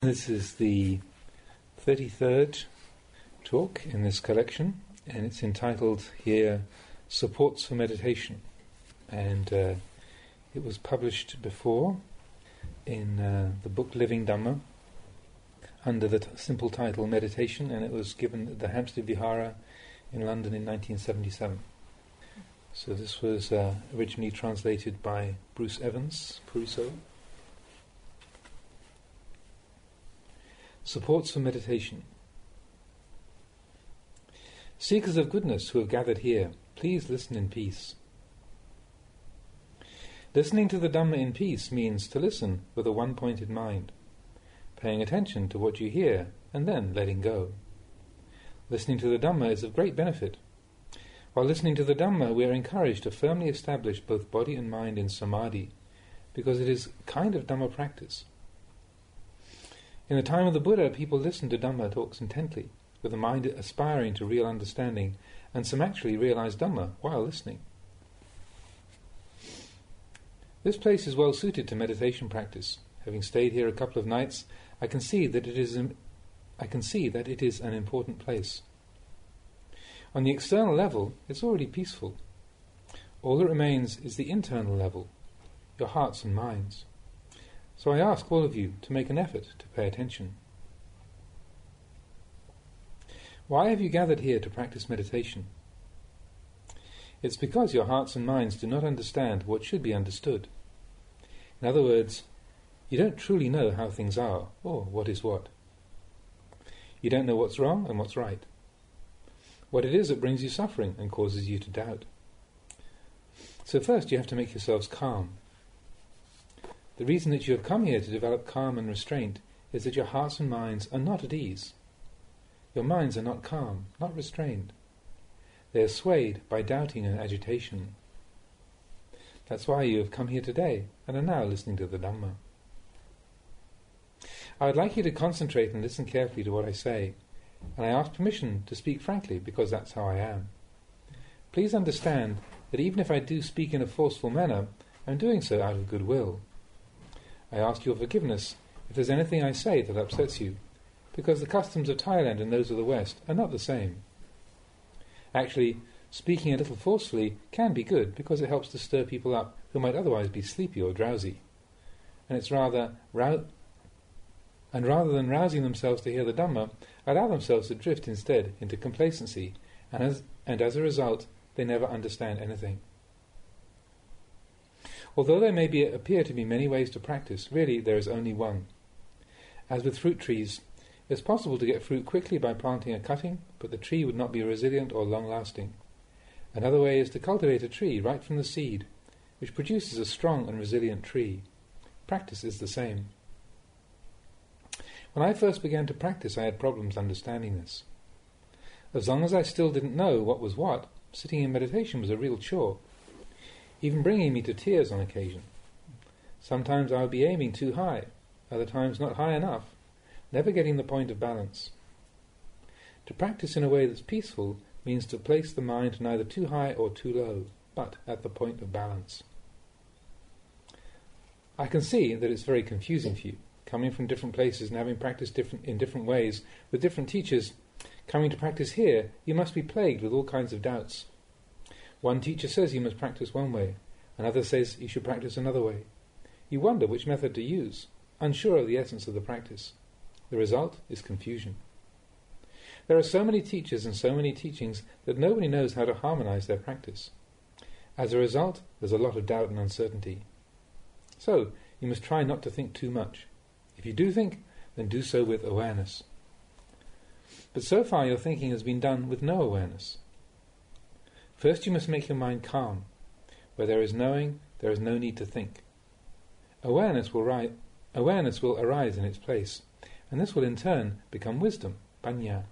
This is the 33rd talk in this collection, and it's entitled here, Supports for Meditation. And it was published before in the book Living Dhamma under the simple title Meditation, and it was given at the Hampstead Vihara in London in 1977. So this was originally translated by Bruce Evans, Puriso. Supports for meditation. Seekers of goodness who have gathered here, please listen in peace. Listening to the Dhamma in peace means to listen with a one-pointed mind, paying attention to what you hear and then letting go. Listening to the Dhamma is of great benefit. While listening to the Dhamma, we are encouraged to firmly establish both body and mind in samadhi, because it is a kind of Dhamma practice. In the time of the Buddha, people listened to Dhamma talks intently, with the mind aspiring to real understanding, and some actually realized Dhamma while listening. This place is well suited to meditation practice. Having stayed here a couple of nights, I can see that it is an important place. On the external level, it's already peaceful. All that remains is the internal level, your hearts and minds. So I ask all of you to make an effort to pay attention. Why have you gathered here to practice meditation? It's because your hearts and minds do not understand what should be understood. In other words, you don't truly know how things are, or what is what. You don't know what's wrong and what's right. What it is that brings you suffering and causes you to doubt. So first you have to make yourselves calm. The reason that you have come here to develop calm and restraint is that your hearts and minds are not at ease. Your minds are not calm, not restrained. They are swayed by doubting and agitation. That's why you have come here today and are now listening to the Dhamma. I would like you to concentrate and listen carefully to what I say, and I ask permission to speak frankly because that's how I am. Please understand that even if I do speak in a forceful manner, I'm doing so out of goodwill. I ask your forgiveness if there's anything I say that upsets you, because the customs of Thailand and those of the West are not the same. Actually, speaking a little forcefully can be good because it helps to stir people up who might otherwise be sleepy or drowsy. And rather than rousing themselves to hear the Dhamma, allow themselves to drift instead into complacency, and as a result, they never understand anything. Although there may appear to be many ways to practice, really there is only one. As with fruit trees, it's possible to get fruit quickly by planting a cutting, but the tree would not be resilient or long-lasting. Another way is to cultivate a tree right from the seed, which produces a strong and resilient tree. Practice is the same. When I first began to practice, I had problems understanding this. As long as I still didn't know what was what, sitting in meditation was a real chore, even bringing me to tears on occasion. Sometimes I would be aiming too high, other times not high enough, never getting the point of balance. To practice in a way that's peaceful means to place the mind neither too high or too low, but at the point of balance. I can see that it's very confusing for you, coming from different places and having practiced in different ways with different teachers. Coming to practice here, you must be plagued with all kinds of doubts. One teacher says you must practice one way, another says you should practice another way. You wonder which method to use, unsure of the essence of the practice. The result is confusion. There are so many teachers and so many teachings that nobody knows how to harmonize their practice. As a result, there's a lot of doubt and uncertainty. So, you must try not to think too much. If you do think, then do so with awareness. But so far your thinking has been done with no awareness. First you must make your mind calm. Where there is knowing, there is no need to think. Awareness will arise in its place, and this will in turn become wisdom, panya.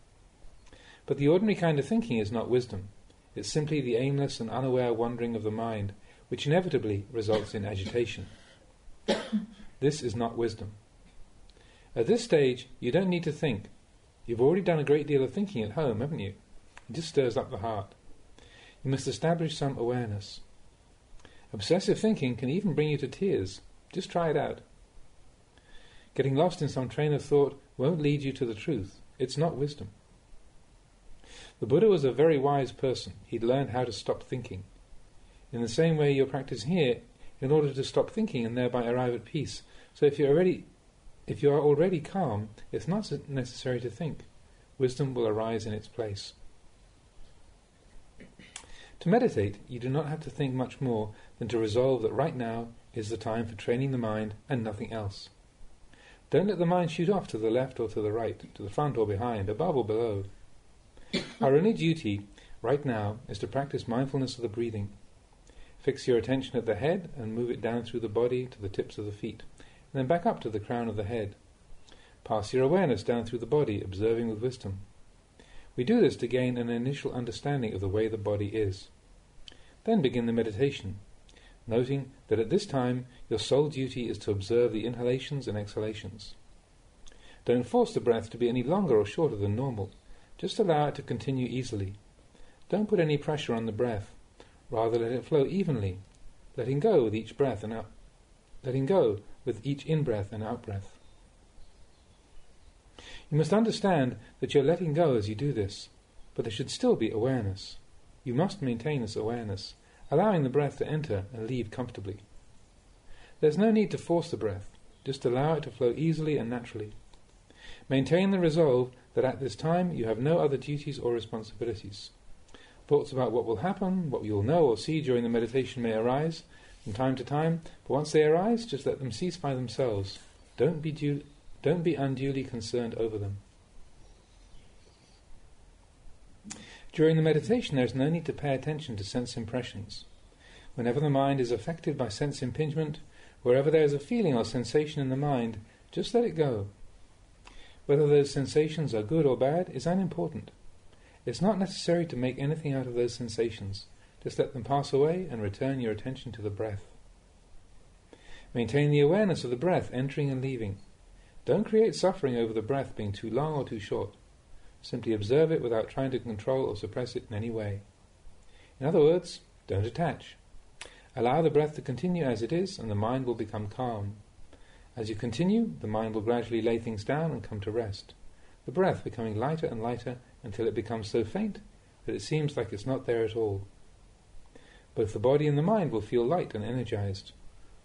But the ordinary kind of thinking is not wisdom. It's simply the aimless and unaware wandering of the mind, which inevitably results in agitation. This is not wisdom. At this stage, you don't need to think. You've already done a great deal of thinking at home, haven't you? It just stirs up the heart. You must establish some awareness. Obsessive thinking can even bring you to tears. Just try it out. Getting lost in some train of thought won't lead you to the truth. It's not wisdom. The Buddha was a very wise person. He'd learned how to stop thinking. In the same way, your practice here in order to stop thinking and thereby arrive at peace. So if you are already calm, it's not necessary to think. Wisdom will arise in its place. To meditate, you do not have to think much more than to resolve that right now is the time for training the mind and nothing else. Don't let the mind shoot off to the left or to the right, to the front or behind, above or below. Our only duty right now is to practice mindfulness of the breathing. Fix your attention at the head and move it down through the body to the tips of the feet, and then back up to the crown of the head. Pass your awareness down through the body, observing with wisdom. We do this to gain an initial understanding of the way the body is. Then begin the meditation, noting that at this time your sole duty is to observe the inhalations and exhalations. Don't force the breath to be any longer or shorter than normal. Just allow it to continue easily. Don't put any pressure on the breath. Rather let it flow evenly, letting go with each breath and out. Letting go with each in-breath and out-breath. You must understand that you're letting go as you do this, but there should still be awareness. You must maintain this awareness, allowing the breath to enter and leave comfortably. There's no need to force the breath, just allow it to flow easily and naturally. Maintain the resolve that at this time you have no other duties or responsibilities. Thoughts about what will happen, what you will know or see during the meditation may arise from time to time, but once they arise, just let them cease by themselves. Don't be unduly concerned over them. During the meditation, there is no need to pay attention to sense impressions. Whenever the mind is affected by sense impingement, wherever there is a feeling or sensation in the mind, just let it go. Whether those sensations are good or bad is unimportant. It's not necessary to make anything out of those sensations. Just let them pass away and return your attention to the breath. Maintain the awareness of the breath entering and leaving. Don't create suffering over the breath being too long or too short. Simply observe it without trying to control or suppress it in any way. In other words, don't attach. Allow the breath to continue as it is and the mind will become calm. As you continue, the mind will gradually lay things down and come to rest, the breath becoming lighter and lighter until it becomes so faint that it seems like it's not there at all. Both the body and the mind will feel light and energized.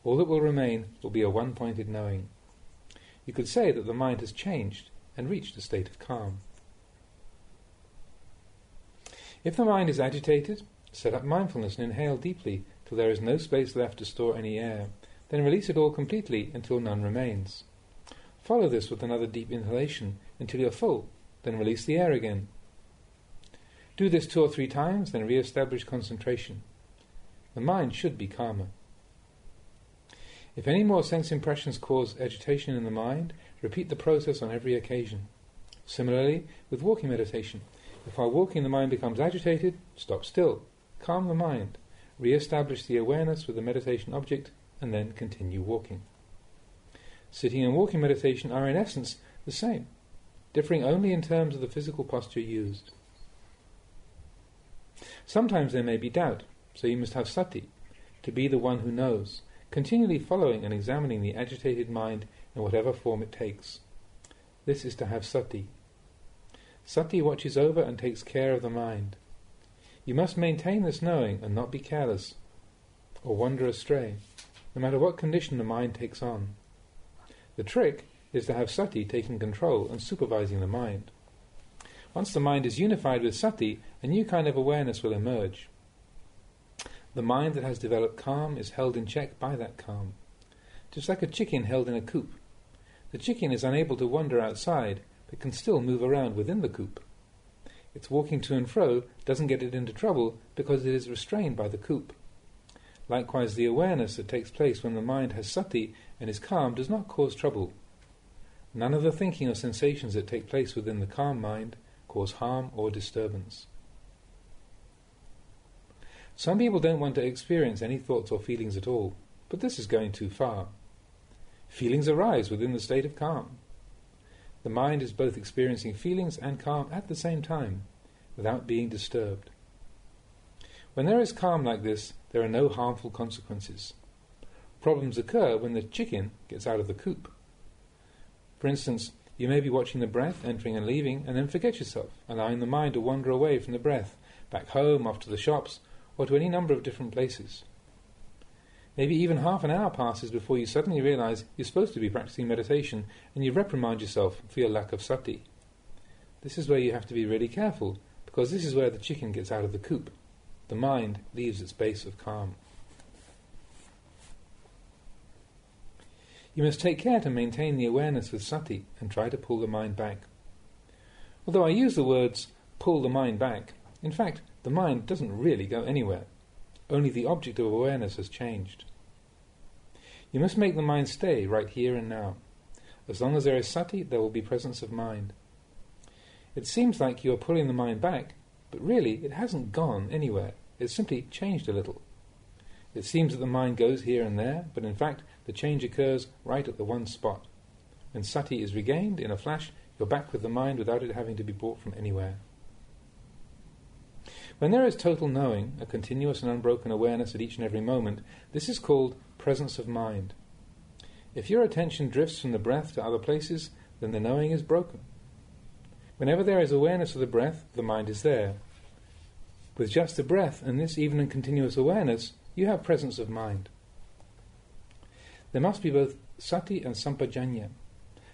All that will remain will be a one-pointed knowing. You could say that the mind has changed and reached a state of calm. If the mind is agitated, set up mindfulness and inhale deeply till there is no space left to store any air. Then release it all completely until none remains. Follow this with another deep inhalation until you're full, then release the air again. Do this 2 or 3 times, then re-establish concentration. The mind should be calmer. If any more sense impressions cause agitation in the mind, repeat the process on every occasion. Similarly, with walking meditation, if while walking the mind becomes agitated, stop still, calm the mind, re-establish the awareness with the meditation object, and then continue walking. Sitting and walking meditation are in essence the same, differing only in terms of the physical posture used. Sometimes there may be doubt, so you must have sati, to be the one who knows, continually following and examining the agitated mind in whatever form it takes. This is to have sati. Sati watches over and takes care of the mind. You must maintain this knowing and not be careless or wander astray, no matter what condition the mind takes on. The trick is to have sati taking control and supervising the mind. Once the mind is unified with sati, a new kind of awareness will emerge. The mind that has developed calm is held in check by that calm, just like a chicken held in a coop. The chicken is unable to wander outside, but can still move around within the coop. Its walking to and fro doesn't get it into trouble because it is restrained by the coop. Likewise, the awareness that takes place when the mind has sati and is calm does not cause trouble. None of the thinking or sensations that take place within the calm mind cause harm or disturbance. Some people don't want to experience any thoughts or feelings at all, but this is going too far. Feelings arise within the state of calm. The mind is both experiencing feelings and calm at the same time, without being disturbed. When there is calm like this, there are no harmful consequences. Problems occur when the chicken gets out of the coop. For instance, you may be watching the breath entering and leaving and then forget yourself, allowing the mind to wander away from the breath, back home, off to the shops, or to any number of different places. Maybe even half an hour passes before you suddenly realize you're supposed to be practicing meditation and you reprimand yourself for your lack of sati. This is where you have to be really careful, because this is where the chicken gets out of the coop. The mind leaves its base of calm. You must take care to maintain the awareness with sati and try to pull the mind back. Although I use the words pull the mind back, in fact, the mind doesn't really go anywhere. Only the object of awareness has changed. You must make the mind stay right here and now. As long as there is sati, there will be presence of mind. It seems like you are pulling the mind back, but really it hasn't gone anywhere. It's simply changed a little. It seems that the mind goes here and there, but in fact the change occurs right at the one spot. When sati is regained, in a flash, you're back with the mind without it having to be brought from anywhere. When there is total knowing, a continuous and unbroken awareness at each and every moment, this is called presence of mind. If your attention drifts from the breath to other places, then the knowing is broken. Whenever there is awareness of the breath, the mind is there. With just the breath and this even and continuous awareness, you have presence of mind. There must be both sati and sampajanya.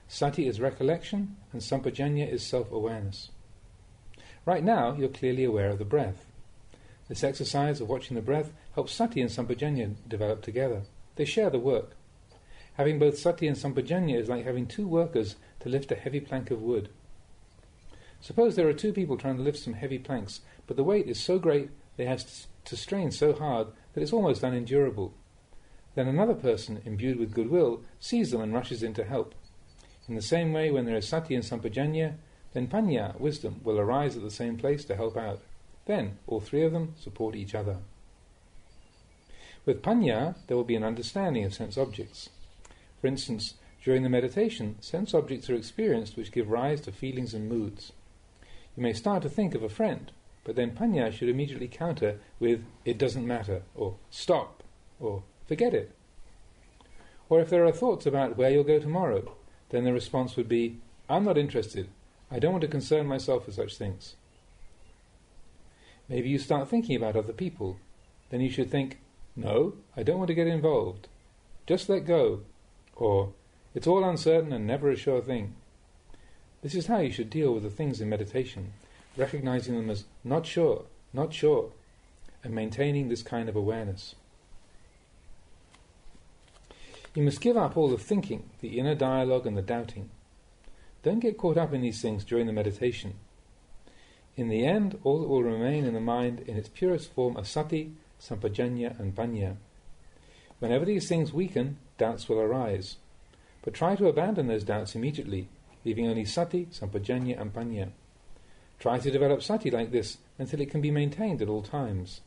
Sati is recollection and sampajanya is self-awareness. Right now, you're clearly aware of the breath. This exercise of watching the breath helps sati and sampajanya develop together. They share the work. Having both sati and sampajanya is like having two workers to lift a heavy plank of wood. Suppose there are two people trying to lift some heavy planks, but the weight is so great they have to strain so hard that it's almost unendurable. Then another person, imbued with goodwill, sees them and rushes in to help. In the same way, when there is sati and sampajanya, then panya, wisdom, will arise at the same place to help out. Then all three of them support each other. With panya, there will be an understanding of sense objects. For instance, during the meditation, sense objects are experienced which give rise to feelings and moods. You may start to think of a friend, but then panya should immediately counter with, it doesn't matter, or stop, or forget it. Or if there are thoughts about where you'll go tomorrow, then the response would be, I'm not interested. I don't want to concern myself with such things. Maybe you start thinking about other people. Then you should think, no, I don't want to get involved. Just let go. Or, it's all uncertain and never a sure thing. This is how you should deal with the things in meditation, recognizing them as not sure, and maintaining this kind of awareness. You must give up all the thinking, the inner dialogue and the doubting. Don't get caught up in these things during the meditation. In the end, all that will remain in the mind in its purest form are sati, sampajanya and panya. Whenever these things weaken, doubts will arise. But try to abandon those doubts immediately, leaving only sati, sampajanya and panya. Try to develop sati like this until it can be maintained at all times.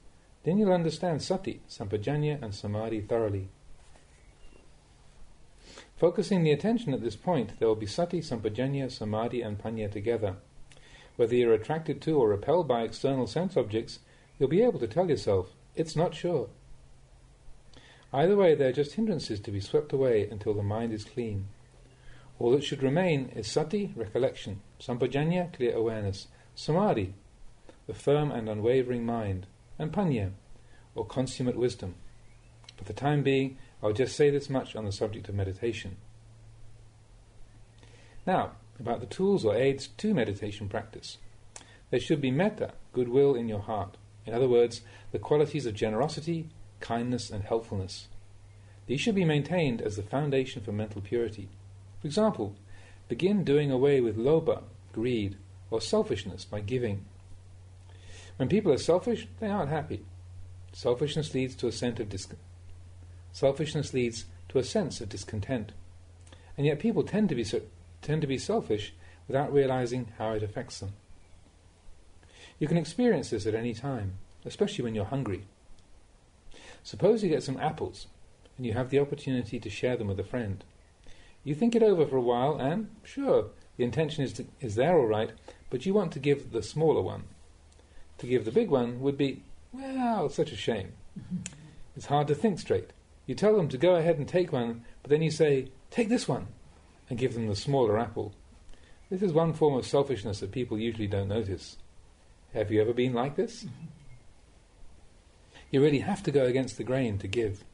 Then you'll understand sati, sampajanya and samadhi thoroughly. Focusing the attention at this point, there will be sati, sampajanya, samadhi and panya together. Whether you're attracted to or repelled by external sense objects, you'll be able to tell yourself, it's not sure. Either way, they're just hindrances to be swept away until the mind is clean. All that should remain is sati, recollection, sampajanya, clear awareness, samadhi, the firm and unwavering mind, and panya, or consummate wisdom. For the time being, I'll just say this much on the subject of meditation. Now, about the tools or aids to meditation practice. There should be metta, goodwill in your heart. In other words, the qualities of generosity, kindness and helpfulness. These should be maintained as the foundation for mental purity. For example, begin doing away with lobha, greed, or selfishness by giving. When people are selfish, they aren't happy. Selfishness leads to a sense of discontent. And yet people tend to be selfish without realizing how it affects them. You can experience this at any time, especially when you're hungry. Suppose you get some apples, and you have the opportunity to share them with a friend. You think it over for a while, and, sure, the intention is there all right, but you want to give the smaller one. To give the big one would be, well, such a shame. It's hard to think straight. You tell them to go ahead and take one, but then you say, take this one. and give them the smaller apple. This is one form of selfishness that people usually don't notice. Have you ever been like this? You really have to go against the grain to give.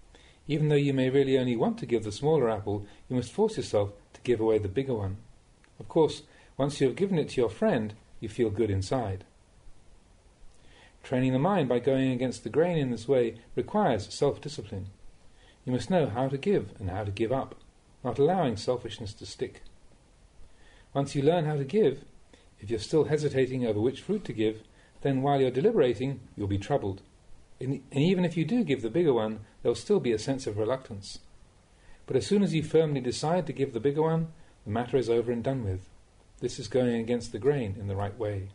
Even though you may really only want to give the smaller apple, you must force yourself to give away the bigger one. Of course, once you have given it to your friend, you feel good inside. Training the mind by going against the grain in this way requires self-discipline. You must know how to give and how to give up, not allowing selfishness to stick. Once you learn how to give, if you're still hesitating over which fruit to give, then while you're deliberating, you'll be troubled. And even if you do give the bigger one, there'll still be a sense of reluctance. But as soon as you firmly decide to give the bigger one, the matter is over and done with. This is going against the grain in the right way.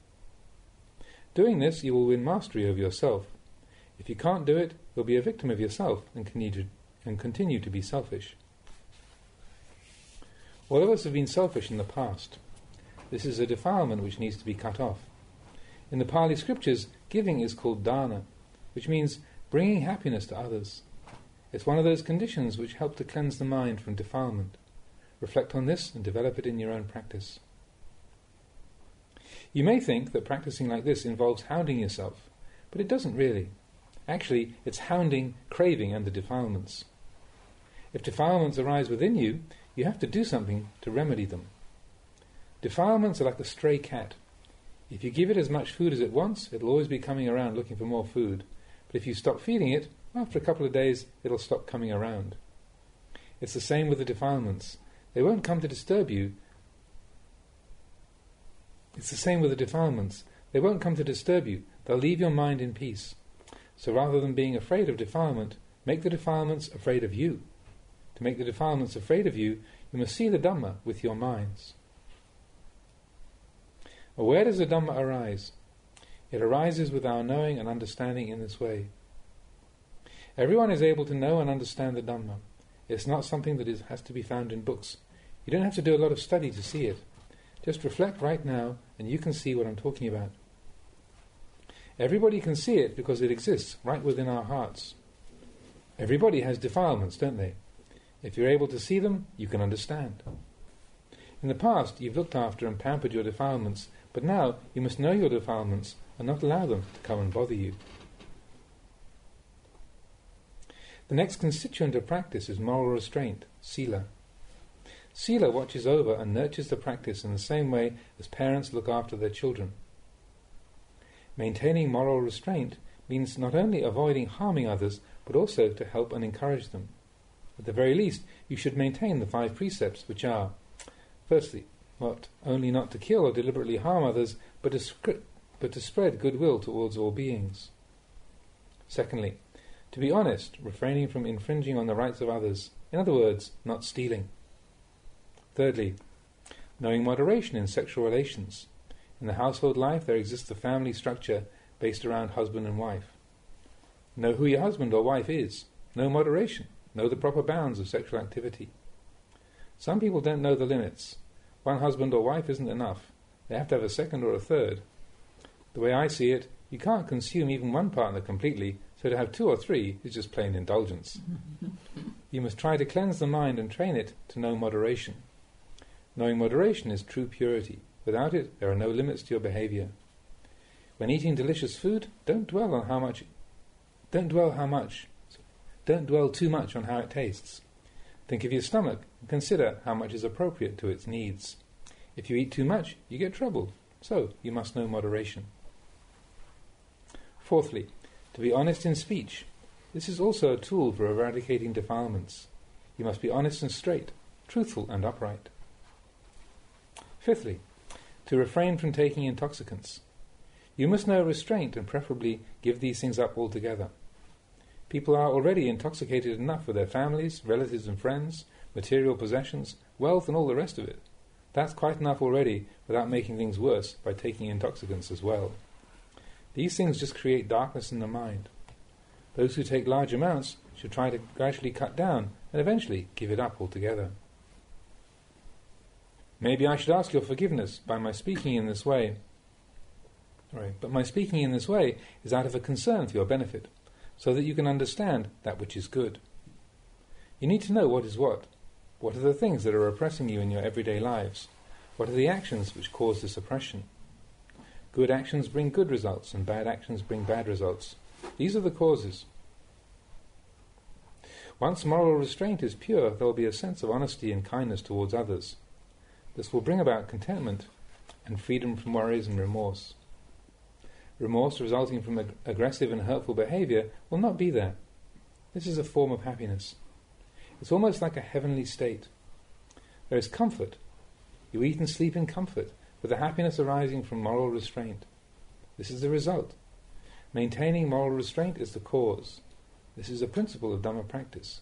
Doing this, you will win mastery over yourself. If you can't do it, you'll be a victim of yourself and continue to be selfish. All of us have been selfish in the past. This is a defilement which needs to be cut off. In the Pali scriptures, giving is called dana, which means bringing happiness to others. It's one of those conditions which help to cleanse the mind from defilement. Reflect on this and develop it in your own practice. You may think that practicing like this involves hounding yourself, but it doesn't really. Actually, it's hounding, craving, and the defilements. If defilements arise within you, you have to do something to remedy them. Defilements are like a stray cat. If you give it as much food as it wants, it'll always be coming around looking for more food. But if you stop feeding it, after a couple of days, it'll stop coming around. It's the same with the defilements. They won't come to disturb you. It's the same with the defilements. They won't come to disturb you. They'll leave your mind in peace. So rather than being afraid of defilement, make the defilements afraid of you. To make the defilements afraid of you, you must see the Dhamma with your minds. Where does the Dhamma arise? It arises with our knowing and understanding in this way. Everyone is able to know and understand the Dhamma. It's not something that has to be found in books. You don't have to do a lot of study to see it. Just reflect right now and you can see what I'm talking about. Everybody can see it because it exists right within our hearts. Everybody has defilements, don't they? If you're able to see them, you can understand. In the past, you've looked after and pampered your defilements, but now you must know your defilements and not allow them to come and bother you. The next constituent of practice is moral restraint, sila. Sila watches over and nurtures the practice in the same way as parents look after their children. Maintaining moral restraint means not only avoiding harming others, but also to help and encourage them. At the very least, you should maintain the 5 precepts, which are: firstly, not only not to kill or deliberately harm others, but to spread goodwill towards all beings. Secondly, to be honest, refraining from infringing on the rights of others. In other words, not stealing. Thirdly, knowing moderation in sexual relations. In the household life there exists a family structure based around husband and wife. Know who your husband or wife is. Know moderation. Know the proper bounds of sexual activity. Some people don't know the limits. One husband or wife isn't enough. They have to have a second or a third. The way I see it, you can't consume even one partner completely, so to have 2 or 3 is just plain indulgence. You must try to cleanse the mind and train it to know moderation. Knowing moderation is true purity. Without it, there are no limits to your behavior. When eating delicious food, don't dwell too much on how it tastes. Think of your stomach and consider how much is appropriate to its needs. If you eat too much, you get troubled. So, you must know moderation. Fourthly, to be honest in speech. This is also a tool for eradicating defilements. You must be honest and straight, truthful and upright. Fifthly, to refrain from taking intoxicants. You must know restraint and preferably give these things up altogether. People are already intoxicated enough with their families, relatives and friends, material possessions, wealth and all the rest of it. That's quite enough already without making things worse by taking intoxicants as well. These things just create darkness in the mind. Those who take large amounts should try to gradually cut down and eventually give it up altogether. Maybe I should ask your forgiveness by my speaking in this way. But my speaking in this way is out of a concern for your benefit, so that you can understand that which is good. You need to know what is what. What are the things that are oppressing you in your everyday lives? What are the actions which cause this oppression? Good actions bring good results, and bad actions bring bad results. These are the causes. Once moral restraint is pure, there will be a sense of honesty and kindness towards others. This will bring about contentment and freedom from worries and remorse. Remorse resulting from aggressive and hurtful behaviour will not be there. This is a form of happiness. It's almost like a heavenly state. There is comfort. You eat and sleep in comfort, with the happiness arising from moral restraint. This is the result. Maintaining moral restraint is the cause. This is a principle of Dhamma practice,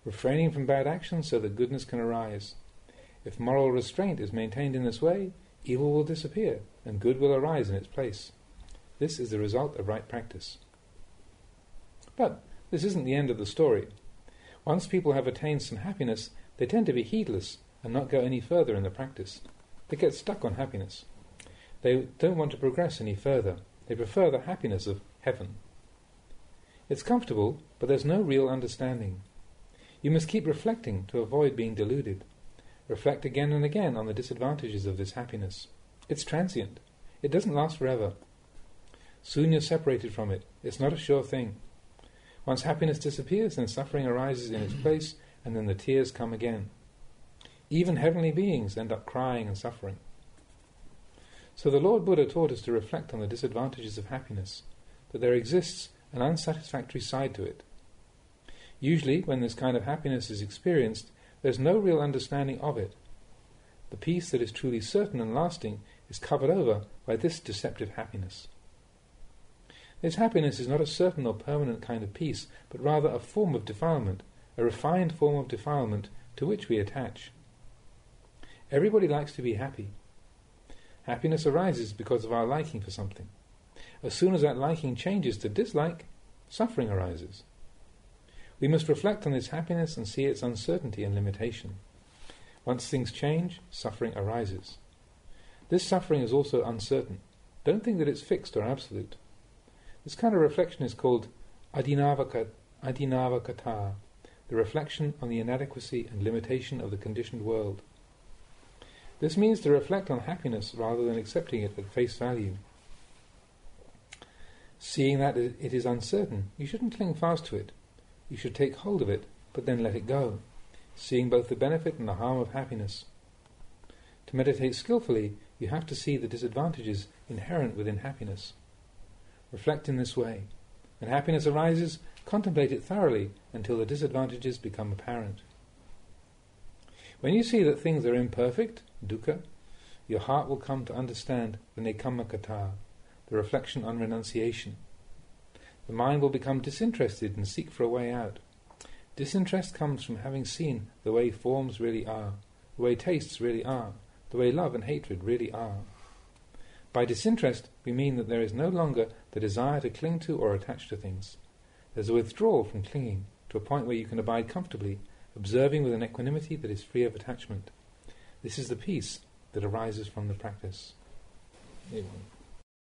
refraining from bad actions so that goodness can arise. If moral restraint is maintained in this way, evil will disappear and good will arise in its place. This is the result of right practice. But this isn't the end of the story. Once people have attained some happiness, they tend to be heedless and not go any further in the practice. They get stuck on happiness. They don't want to progress any further. They prefer the happiness of heaven. It's comfortable, but there's no real understanding. You must keep reflecting to avoid being deluded. Reflect again and again on the disadvantages of this happiness. It's transient. It doesn't last forever. Soon you're separated from it. It's not a sure thing. Once happiness disappears, then suffering arises in its place, and then the tears come again. Even heavenly beings end up crying and suffering. So the Lord Buddha taught us to reflect on the disadvantages of happiness, that there exists an unsatisfactory side to it. Usually, when this kind of happiness is experienced, there's no real understanding of it. The peace that is truly certain and lasting is covered over by this deceptive happiness. This happiness is not a certain or permanent kind of peace, but rather a form of defilement, a refined form of defilement to which we attach. Everybody likes to be happy. Happiness arises because of our liking for something. As soon as that liking changes to dislike, suffering arises. We must reflect on this happiness and see its uncertainty and limitation. Once things change, suffering arises. This suffering is also uncertain. Don't think that it's fixed or absolute. This kind of reflection is called adinavakata, the reflection on the inadequacy and limitation of the conditioned world. This means to reflect on happiness rather than accepting it at face value. Seeing that it is uncertain, you shouldn't cling fast to it. You should take hold of it, but then let it go, seeing both the benefit and the harm of happiness. To meditate skillfully, you have to see the disadvantages inherent within happiness. Reflect in this way. When happiness arises, contemplate it thoroughly until the disadvantages become apparent. When you see that things are imperfect, dukkha, your heart will come to understand the nekammakata, the reflection on renunciation. The mind will become disinterested and seek for a way out. Disinterest comes from having seen the way forms really are, the way tastes really are, the way love and hatred really are. By disinterest, we mean that there is no longer the desire to cling to or attach to things. There's a withdrawal from clinging to a point where you can abide comfortably, observing with an equanimity that is free of attachment. This is the peace that arises from the practice. Amen.